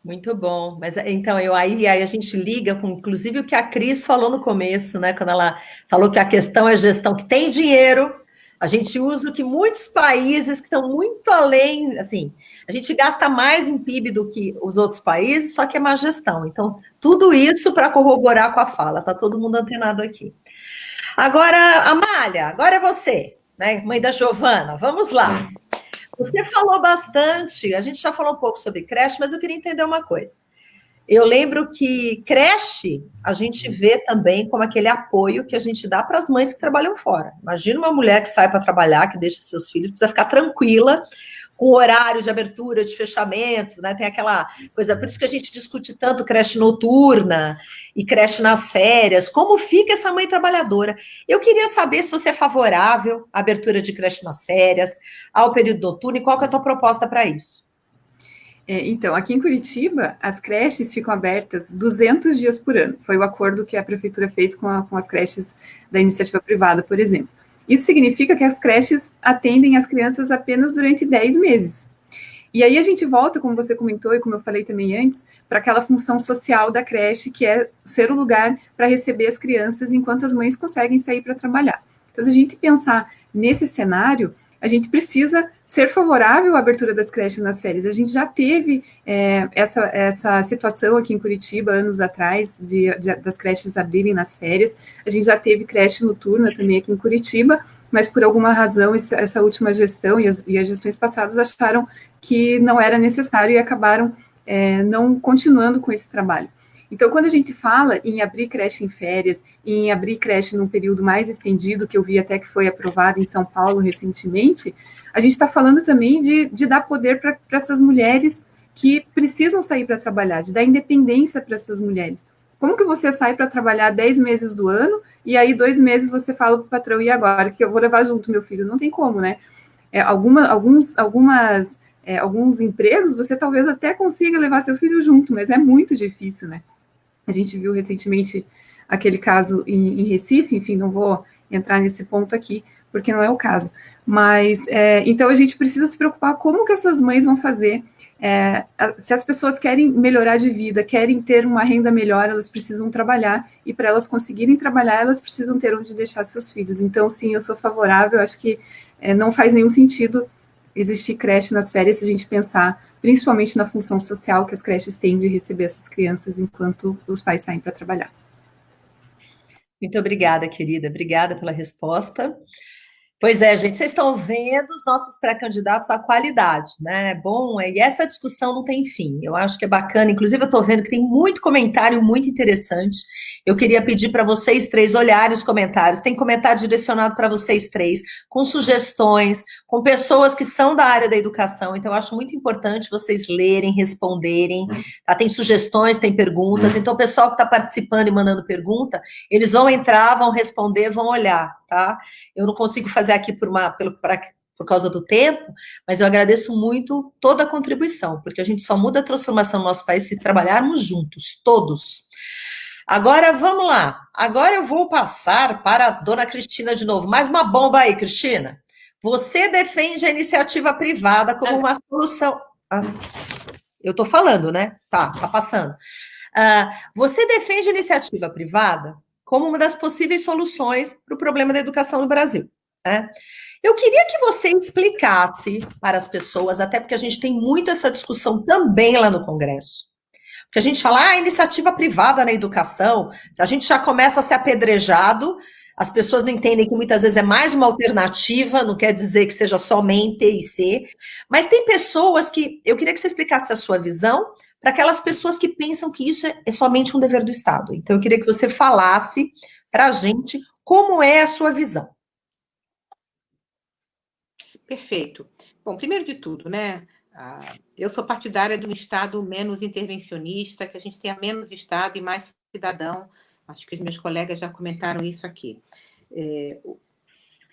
Muito bom. Mas então, aí a gente liga com, inclusive, o que a Cris falou no começo, né? Quando ela falou que a questão é gestão, que tem dinheiro, a gente usa o que muitos países que estão muito além, assim, a gente gasta mais em PIB do que os outros países, só que é má gestão. Então, tudo isso para corroborar com a fala, tá todo mundo antenado aqui. Agora, Amália, agora é você, né? Mãe da Giovana, vamos lá. Você falou bastante, a gente já falou um pouco sobre creche, mas eu queria entender uma coisa. Eu lembro que creche, a gente vê também como aquele apoio que a gente dá para as mães que trabalham fora. Imagina uma mulher que sai para trabalhar, que deixa seus filhos, precisa ficar tranquila, com horário de abertura, de fechamento, né? Tem aquela coisa, por isso que a gente discute tanto creche noturna e creche nas férias, como fica essa mãe trabalhadora. Eu queria saber se você é favorável à abertura de creche nas férias, ao período noturno, e qual que é a tua proposta para isso? Então, aqui em Curitiba, as creches ficam abertas 200 dias por ano. Foi o acordo que a prefeitura fez com as creches da iniciativa privada, por exemplo. Isso significa que as creches atendem as crianças apenas durante 10 meses. E aí a gente volta, como você comentou e como eu falei também antes, para aquela função social da creche, que é ser o lugar para receber as crianças enquanto as mães conseguem sair para trabalhar. Então, se a gente pensar nesse cenário, a gente precisa ser favorável à abertura das creches nas férias. A gente já teve essa situação aqui em Curitiba, anos atrás, das creches abrirem nas férias. A gente já teve creche noturna também aqui em Curitiba, mas por alguma razão essa última gestão e as gestões passadas acharam que não era necessário e acabaram não continuando com esse trabalho. Então, quando a gente fala em abrir creche em férias, em abrir creche num período mais estendido, que eu vi até que foi aprovado em São Paulo recentemente, a gente está falando também de dar poder para essas mulheres que precisam sair para trabalhar, de dar independência para essas mulheres. Como que você sai para trabalhar 10 meses do ano e aí 2 meses você fala para o patrão, e agora? Que eu vou levar junto meu filho? Não tem como, né? Alguns empregos você talvez até consiga levar seu filho junto, mas é muito difícil, né? A gente viu recentemente aquele caso em Recife, enfim, não vou entrar nesse ponto aqui, porque não é o caso. Mas, então, a gente precisa se preocupar como que essas mães vão fazer. Se as pessoas querem melhorar de vida, querem ter uma renda melhor, elas precisam trabalhar, e para elas conseguirem trabalhar, elas precisam ter onde deixar seus filhos. Então, sim, eu sou favorável, acho que não faz nenhum sentido existir creche nas férias se a gente pensar principalmente na função social que as creches têm de receber essas crianças enquanto os pais saem para trabalhar. Muito obrigada, querida. Obrigada pela resposta. Pois é, gente, vocês estão vendo os nossos pré-candidatos à qualidade, né? Bom, e essa discussão não tem fim. Eu acho que é bacana. Inclusive, eu estou vendo que tem muito comentário muito interessante. Eu queria pedir para vocês três olharem os comentários. Tem comentário direcionado para vocês três, com sugestões, com pessoas que são da área da educação. Então, eu acho muito importante vocês lerem, responderem. Tá? Tem sugestões, tem perguntas. Então, o pessoal que está participando e mandando pergunta, eles vão entrar, vão responder, vão olhar, tá? Eu não consigo fazer aqui por causa do tempo, mas eu agradeço muito toda a contribuição, porque a gente só muda a transformação no nosso país se trabalharmos juntos, todos. Agora, vamos lá. Agora eu vou passar para a dona Cristina de novo. Mais uma bomba aí, Cristina. Você defende a iniciativa privada como uma solução... eu estou falando, né? Tá passando. Você defende a iniciativa privada como uma das possíveis soluções para o problema da educação no Brasil. Eu queria que você explicasse para as pessoas, até porque a gente tem muito essa discussão também lá no Congresso, porque a gente fala, iniciativa privada na educação, se a gente já começa a ser apedrejado, as pessoas não entendem que muitas vezes é mais uma alternativa, não quer dizer que seja somente E e C, mas tem pessoas que, eu queria que você explicasse a sua visão, para aquelas pessoas que pensam que isso é somente um dever do Estado. Então, eu queria que você falasse para a gente como é a sua visão. Perfeito. Bom, primeiro de tudo, né? Eu sou partidária de um Estado menos intervencionista, que a gente tenha menos Estado e mais cidadão. Acho que os meus colegas já comentaram isso aqui.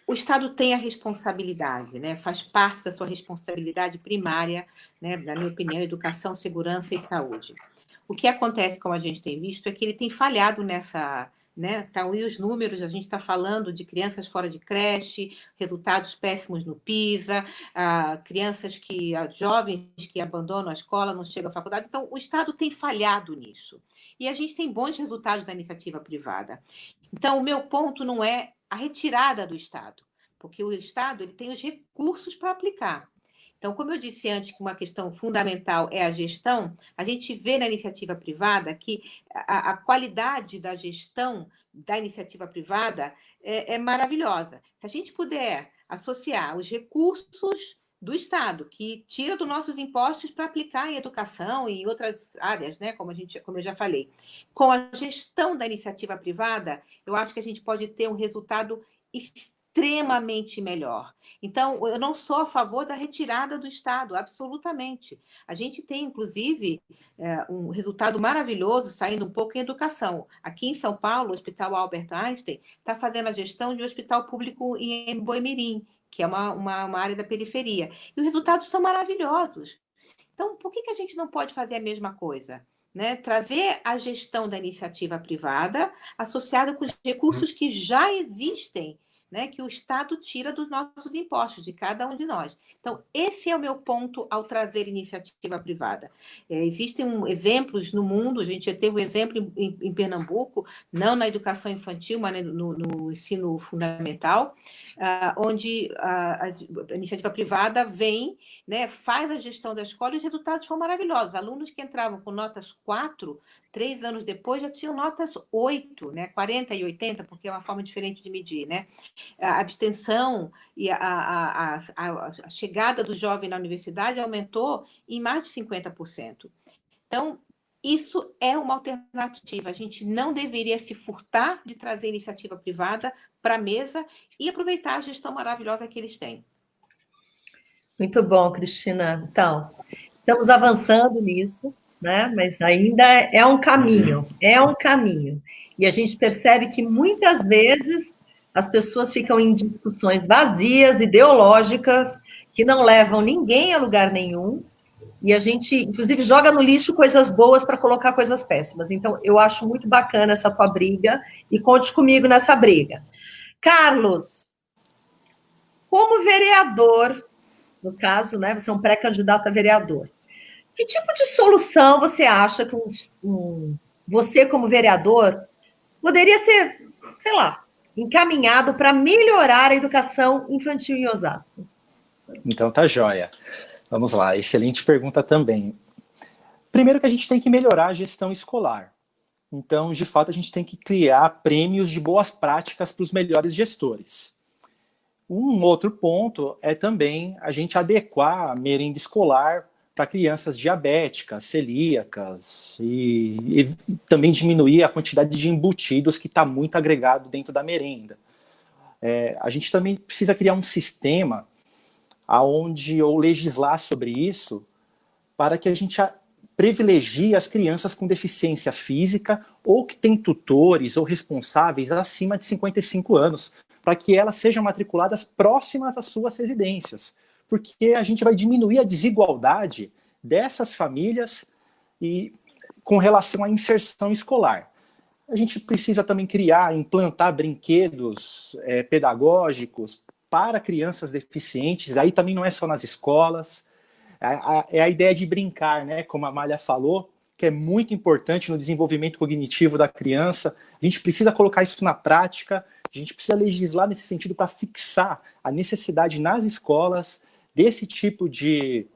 O Estado tem a responsabilidade, né? Faz parte da sua responsabilidade primária, né? Na minha opinião, educação, segurança e saúde. O que acontece, como a gente tem visto, é que ele tem falhado nessa... né? Então, e os números, a gente está falando de crianças fora de creche, resultados péssimos no PISA, jovens que abandonam a escola, não chegam à faculdade. Então, o Estado tem falhado nisso. E a gente tem bons resultados da iniciativa privada. Então, o meu ponto não é a retirada do Estado, porque o Estado ele tem os recursos para aplicar. Então, como eu disse antes, que uma questão fundamental é a gestão, a gente vê na iniciativa privada que a qualidade da gestão da iniciativa privada é maravilhosa. Se a gente puder associar os recursos do Estado, que tira dos nossos impostos para aplicar em educação e em outras áreas, né, como eu já falei, com a gestão da iniciativa privada, eu acho que a gente pode ter um resultado extremamente melhor. Então, eu não sou a favor da retirada do Estado, absolutamente. A gente tem, inclusive, um resultado maravilhoso saindo um pouco em educação. Aqui em São Paulo, o Hospital Albert Einstein está fazendo a gestão de um hospital público em Boimirim, que é uma área da periferia. E os resultados são maravilhosos. Então, por que a gente não pode fazer a mesma coisa? Né? Trazer a gestão da iniciativa privada associada com os recursos que já existem, né, que o Estado tira dos nossos impostos, de cada um de nós. Então, esse é o meu ponto ao trazer iniciativa privada. Existem exemplos no mundo, a gente já teve um exemplo em Pernambuco, não na educação infantil, mas no ensino fundamental, onde a iniciativa privada vem, né, faz a gestão da escola e os resultados foram maravilhosos. Alunos que entravam com notas 4, 3 anos depois já tinham notas 8, né, 40 e 80, porque é uma forma diferente de medir, né? A abstenção e a chegada do jovem na universidade aumentou em mais de 50%. Então, isso é uma alternativa. A gente não deveria se furtar de trazer iniciativa privada para a mesa e aproveitar a gestão maravilhosa que eles têm. Muito bom, Cristina. Então, estamos avançando nisso, né? Mas ainda é um caminho, E a gente percebe que muitas vezes as pessoas ficam em discussões vazias, ideológicas, que não levam ninguém a lugar nenhum, e a gente, inclusive, joga no lixo coisas boas para colocar coisas péssimas. Então, eu acho muito bacana essa tua briga, e conte comigo nessa briga. Carlos, como vereador, no caso, né, você é um pré-candidato a vereador, que tipo de solução você acha que você, como vereador, poderia ser, sei lá, encaminhado para melhorar a educação infantil em Osasco? Então tá joia. Vamos lá, excelente pergunta também. Primeiro que a gente tem que melhorar a gestão escolar. Então, de fato, a gente tem que criar prêmios de boas práticas para os melhores gestores. Um outro ponto é também a gente adequar a merenda escolar para crianças diabéticas, celíacas, e também diminuir a quantidade de embutidos que está muito agregado dentro da merenda. A gente também precisa criar um sistema ou legislar sobre isso para que a gente privilegie as crianças com deficiência física ou que têm tutores ou responsáveis acima de 55 anos, para que elas sejam matriculadas próximas às suas residências, porque a gente vai diminuir a desigualdade dessas famílias e com relação à inserção escolar. A gente precisa também implantar brinquedos pedagógicos para crianças deficientes, aí também não é só nas escolas, é a ideia de brincar, né, como a Amália falou, que é muito importante no desenvolvimento cognitivo da criança. A gente precisa colocar isso na prática, a gente precisa legislar nesse sentido para fixar a necessidade nas escolas desse tipo de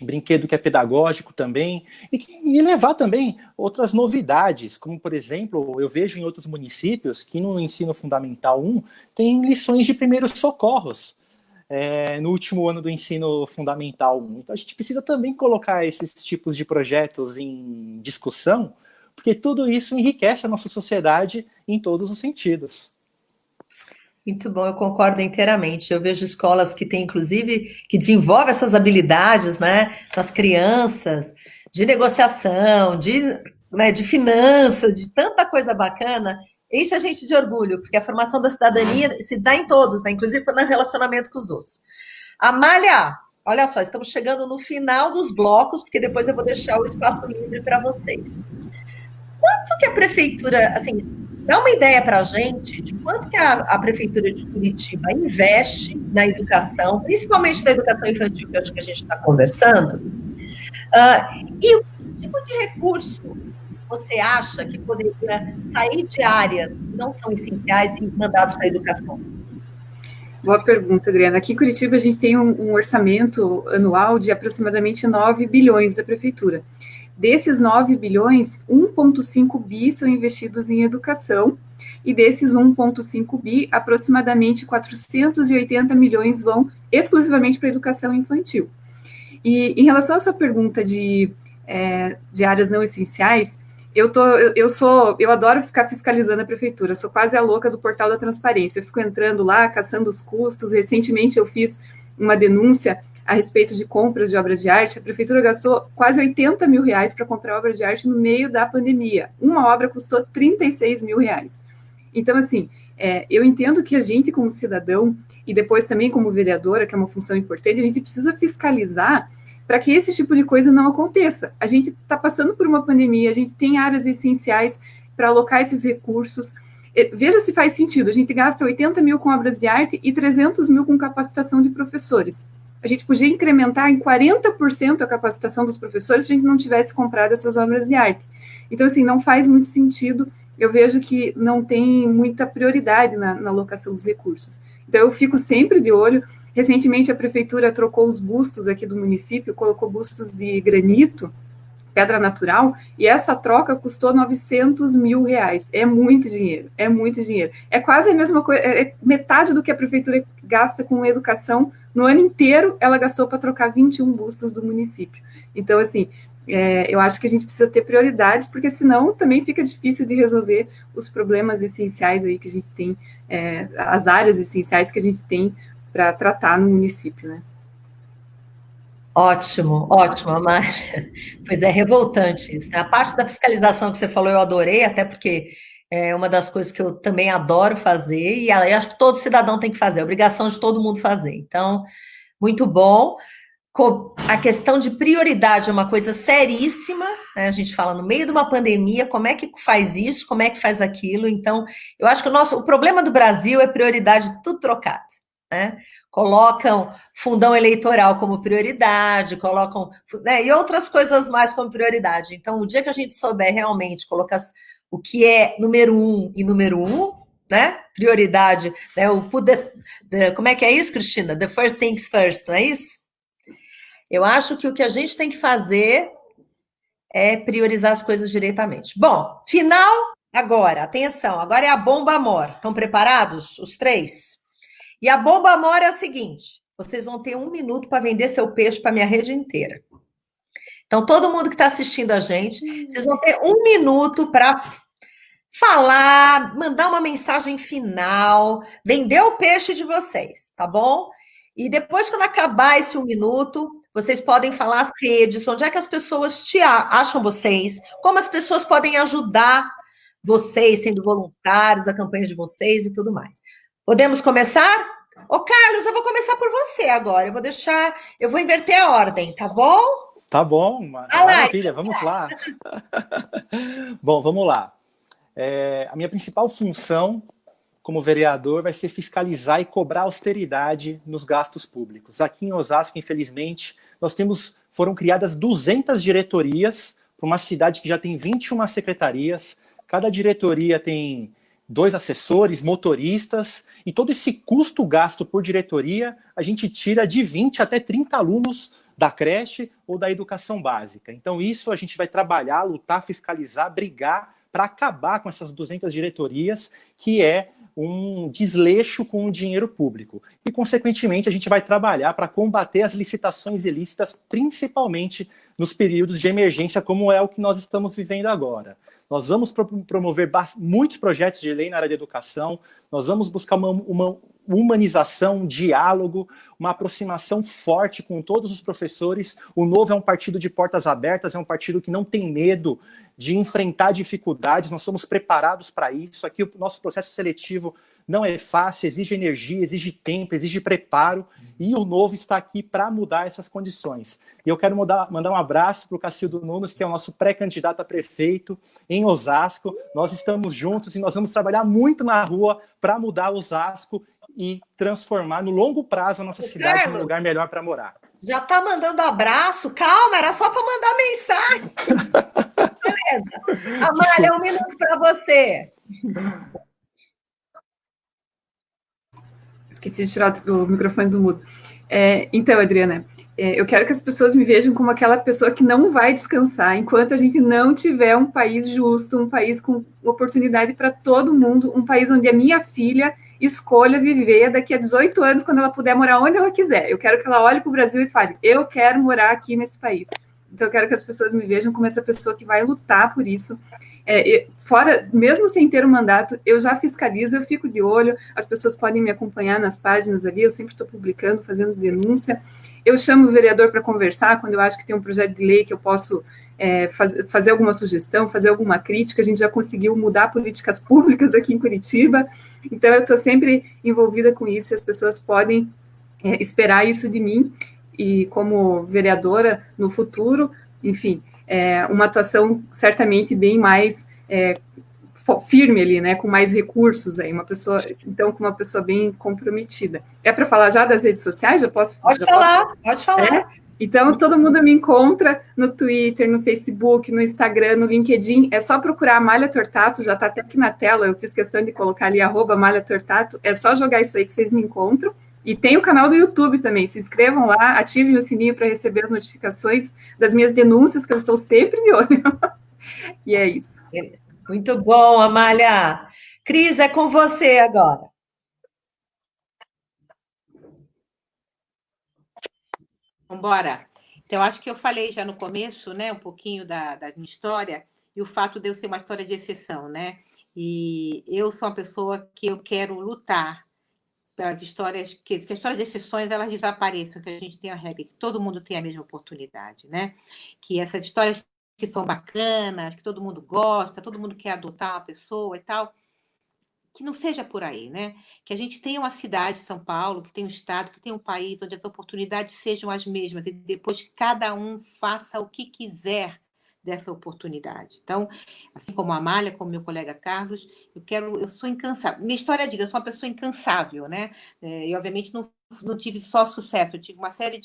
brinquedo que é pedagógico também, e levar também outras novidades, como, por exemplo, eu vejo em outros municípios que no ensino fundamental 1 tem lições de primeiros socorros no último ano do ensino fundamental 1. Então a gente precisa também colocar esses tipos de projetos em discussão, porque tudo isso enriquece a nossa sociedade em todos os sentidos. Muito bom, eu concordo inteiramente. Eu vejo escolas que têm, inclusive, que desenvolvem essas habilidades, né, nas crianças, de negociação, de finanças, de tanta coisa bacana, enche a gente de orgulho, porque a formação da cidadania se dá em todos, né, inclusive no relacionamento com os outros. Amália, olha só, estamos chegando no final dos blocos, porque depois eu vou deixar o espaço livre para vocês. Quanto que a prefeitura, assim, dá uma ideia para a gente de quanto que a Prefeitura de Curitiba investe na educação, principalmente na educação infantil, que acho que a gente está conversando, e o tipo de recurso você acha que poderia sair de áreas que não são essenciais e mandados para a educação? Boa pergunta, Adriana. Aqui em Curitiba a gente tem um orçamento anual de aproximadamente 9 bilhões da Prefeitura. Desses 9 bilhões, 1,5 bi são investidos em educação, e desses 1,5 bi, aproximadamente 480 milhões vão exclusivamente para a educação infantil. E em relação à sua pergunta de áreas não essenciais, eu adoro ficar fiscalizando a prefeitura, sou quase a louca do portal da transparência, eu fico entrando lá, caçando os custos. Recentemente eu fiz uma denúncia a respeito de compras de obras de arte. A prefeitura gastou quase 80 mil reais para comprar obra de arte no meio da pandemia. Uma obra custou 36 mil reais. Então, assim, eu entendo que a gente, como cidadão, e depois também como vereadora, que é uma função importante, a gente precisa fiscalizar para que esse tipo de coisa não aconteça. A gente está passando por uma pandemia, a gente tem áreas essenciais para alocar esses recursos. Veja se faz sentido, a gente gasta 80 mil com obras de arte e 300 mil com capacitação de professores. A gente podia incrementar em 40% a capacitação dos professores se a gente não tivesse comprado essas obras de arte. Então, assim, não faz muito sentido, eu vejo que não tem muita prioridade na alocação dos recursos. Então, eu fico sempre de olho. Recentemente, a prefeitura trocou os bustos aqui do município, colocou bustos de granito, pedra natural, e essa troca custou 900 mil reais. É muito dinheiro, é muito dinheiro. É quase a mesma coisa, é metade do que a prefeitura gasta com educação. No ano inteiro, ela gastou para trocar 21 bustos do município. Então, assim, eu acho que a gente precisa ter prioridades, porque senão também fica difícil de resolver os problemas essenciais aí que a gente tem, as áreas essenciais que a gente tem para tratar no município, né? Ótimo, ótimo, Amália. Pois é, revoltante isso, né? A parte da fiscalização que você falou eu adorei, até porque é uma das coisas que eu também adoro fazer, e eu acho que todo cidadão tem que fazer, é obrigação de todo mundo fazer. Então, muito bom. A questão de prioridade é uma coisa seríssima, né? A gente fala no meio de uma pandemia, como é que faz isso, como é que faz aquilo. Então, eu acho que o problema do Brasil é prioridade tudo trocado, né? Colocam fundão eleitoral como prioridade, colocam, né, e outras coisas mais como prioridade. Então, o dia que a gente souber realmente colocar o que é número 1 e número 1, né? Prioridade, né? Como é que é isso, Cristina? The first things first, não é isso? Eu acho que o que a gente tem que fazer é priorizar as coisas diretamente. Bom, final agora, atenção, agora é a bomba amor. Estão preparados, os três? E a bomba amor é a seguinte: vocês vão ter 1 minuto para vender seu peixe para a minha rede inteira. Então, todo mundo que está assistindo a gente, vocês vão ter 1 minuto para falar, mandar uma mensagem final, vender o peixe de vocês, tá bom? E depois, quando acabar esse 1 minuto, vocês podem falar as redes, onde é que as pessoas acham vocês, como as pessoas podem ajudar vocês, sendo voluntários, a campanha de vocês e tudo mais. Podemos começar? Ô, Carlos, eu vou começar por você agora. Eu vou inverter a ordem, tá bom? Tá bom, maravilha, vamos lá. Bom, vamos lá. A minha principal função como vereador vai ser fiscalizar e cobrar austeridade nos gastos públicos. Aqui em Osasco, infelizmente, foram criadas 200 diretorias para uma cidade que já tem 21 secretarias. Cada diretoria tem 2 assessores, motoristas, e todo esse custo gasto por diretoria, a gente tira de 20 até 30 alunos da creche ou da educação básica. Então isso a gente vai trabalhar, lutar, fiscalizar, brigar para acabar com essas 200 diretorias, que é um desleixo com o dinheiro público. E, consequentemente, a gente vai trabalhar para combater as licitações ilícitas, principalmente nos períodos de emergência, como é o que nós estamos vivendo agora. Nós vamos promover muitos projetos de lei na área de educação, nós vamos buscar uma humanização, um diálogo, uma aproximação forte com todos os professores. O Novo é um partido de portas abertas, é um partido que não tem medo de enfrentar dificuldades, nós somos preparados para isso. Aqui o nosso processo seletivo não é fácil, exige energia, exige tempo, exige preparo, e o Novo está aqui para mudar essas condições. E eu quero mandar um abraço para o Cacildo Nunes, que é o nosso pré-candidato a prefeito em Osasco. Nós estamos juntos e nós vamos trabalhar muito na rua para mudar Osasco e transformar no longo prazo a nossa cidade em um lugar melhor para morar. Já está mandando abraço? Calma, era só para mandar mensagem. Beleza. Amália, 1 minuto para você. Esqueci de tirar o microfone do mudo. Então, Adriana, eu quero que as pessoas me vejam como aquela pessoa que não vai descansar enquanto a gente não tiver um país justo, um país com oportunidade para todo mundo, um país onde a minha filha escolha viver daqui a 18 anos, quando ela puder morar onde ela quiser. Eu quero que ela olhe para o Brasil e fale, eu quero morar aqui nesse país. Então, eu quero que as pessoas me vejam como essa pessoa que vai lutar por isso. Mesmo sem ter um mandato, eu já fiscalizo, eu fico de olho, as pessoas podem me acompanhar nas páginas ali, eu sempre estou publicando, fazendo denúncia. Eu chamo o vereador para conversar, quando eu acho que tem um projeto de lei que eu posso fazer alguma sugestão, fazer alguma crítica. A gente já conseguiu mudar políticas públicas aqui em Curitiba, então eu estou sempre envolvida com isso, e as pessoas podem esperar isso de mim. e como vereadora no futuro, enfim, uma atuação certamente bem mais firme ali, né, com mais recursos aí, com uma pessoa bem comprometida. É para falar já das redes sociais? Pode falar. Então, todo mundo me encontra no Twitter, no Facebook, no Instagram, no LinkedIn. É só procurar Amália Tortato, já está até aqui na tela. Eu fiz questão de colocar ali, @Amália Tortato. É só jogar isso aí que vocês me encontram. E tem o canal do YouTube também. Se inscrevam lá, ativem o sininho para receber as notificações das minhas denúncias, que eu estou sempre de olho. E é isso. Muito bom, Amália. Cris, é com você agora. Vambora. Então, acho que eu falei já no começo, né, um pouquinho da minha história e o fato de eu ser uma história de exceção, né? E eu sou uma pessoa que eu quero lutar pelas histórias, que as histórias de exceções, elas desapareçam, que a gente tem a regra, que todo mundo tem a mesma oportunidade, né? Que essas histórias que são bacanas, que todo mundo gosta, todo mundo quer adotar uma pessoa e tal, que não seja por aí, né? Que a gente tenha uma cidade, São Paulo, que tem um estado, que tem um país onde as oportunidades sejam as mesmas e depois cada um faça o que quiser dessa oportunidade. Então, assim como a Amália, como meu colega Carlos, eu sou incansável. Minha história diz, eu sou uma pessoa incansável, né? E, obviamente, não tive só sucesso, eu tive uma série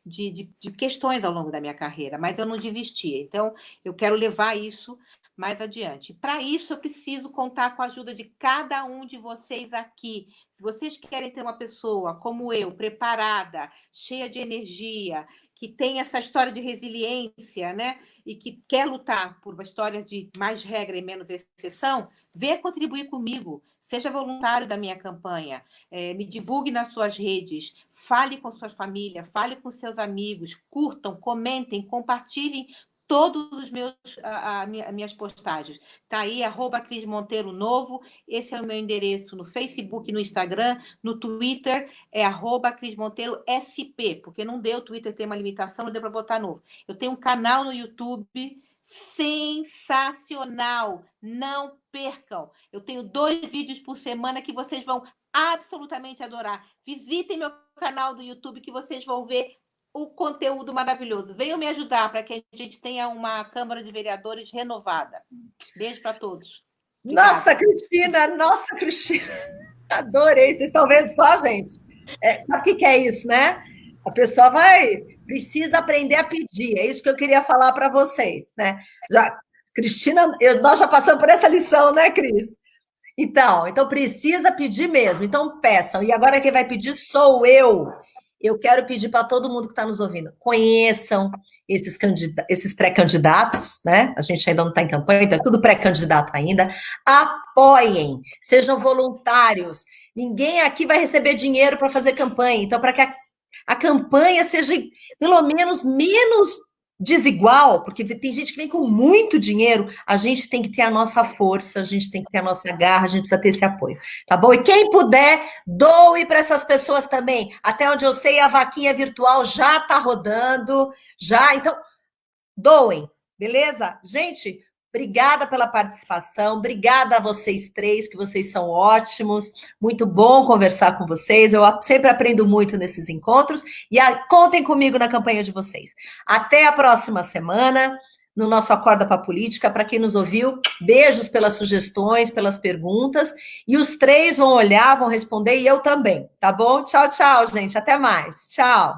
de questões ao longo da minha carreira, mas eu não desistia. Então, eu quero levar isso mais adiante. Para isso, eu preciso contar com a ajuda de cada um de vocês aqui. Se vocês querem ter uma pessoa como eu, preparada, cheia de energia, que tem essa história de resiliência, né? E que quer lutar por uma história de mais regra e menos exceção, venha contribuir comigo. Seja voluntário da minha campanha, me divulgue nas suas redes, fale com sua família, fale com seus amigos, curtam, comentem, compartilhem todos os minhas postagens. Está aí, @Cris Monteiro Novo, esse é o meu endereço no Facebook, no Instagram, no Twitter, é @Cris Monteiro SP, porque não deu, o Twitter tem uma limitação, não deu para botar novo. Eu tenho um canal no YouTube sensacional, não percam. Eu tenho 2 vídeos por semana que vocês vão absolutamente adorar. Visitem meu canal do YouTube que vocês vão ver o conteúdo maravilhoso. Venham me ajudar para que a gente tenha uma Câmara de Vereadores renovada. Beijo para todos. Nossa, Cristina. Adorei. Vocês estão vendo só, gente? Sabe o que é isso, né? A pessoa precisa aprender a pedir. É isso que eu queria falar para vocês, né? Cristina, nós já passamos por essa lição, né, Cris? Então precisa pedir mesmo. Então peçam. E agora quem vai pedir sou eu. Eu quero pedir para todo mundo que está nos ouvindo, conheçam esses pré-candidatos, né? A gente ainda não está em campanha, então é tudo pré-candidato ainda. Apoiem, sejam voluntários. Ninguém aqui vai receber dinheiro para fazer campanha. Então, para que a campanha seja pelo menos desigual, porque tem gente que vem com muito dinheiro, a gente tem que ter a nossa força, a gente tem que ter a nossa garra, a gente precisa ter esse apoio, tá bom? E quem puder, doe para essas pessoas também. Até onde eu sei, a vaquinha virtual já está rodando, então doem, beleza? Gente, obrigada pela participação, obrigada a vocês 3, que vocês são ótimos, muito bom conversar com vocês, eu sempre aprendo muito nesses encontros, e contem comigo na campanha de vocês. Até a próxima semana, no nosso Acorda pra Política. Para quem nos ouviu, beijos pelas sugestões, pelas perguntas, e os 3 vão olhar, vão responder, e eu também, tá bom? Tchau, tchau, gente, até mais, tchau.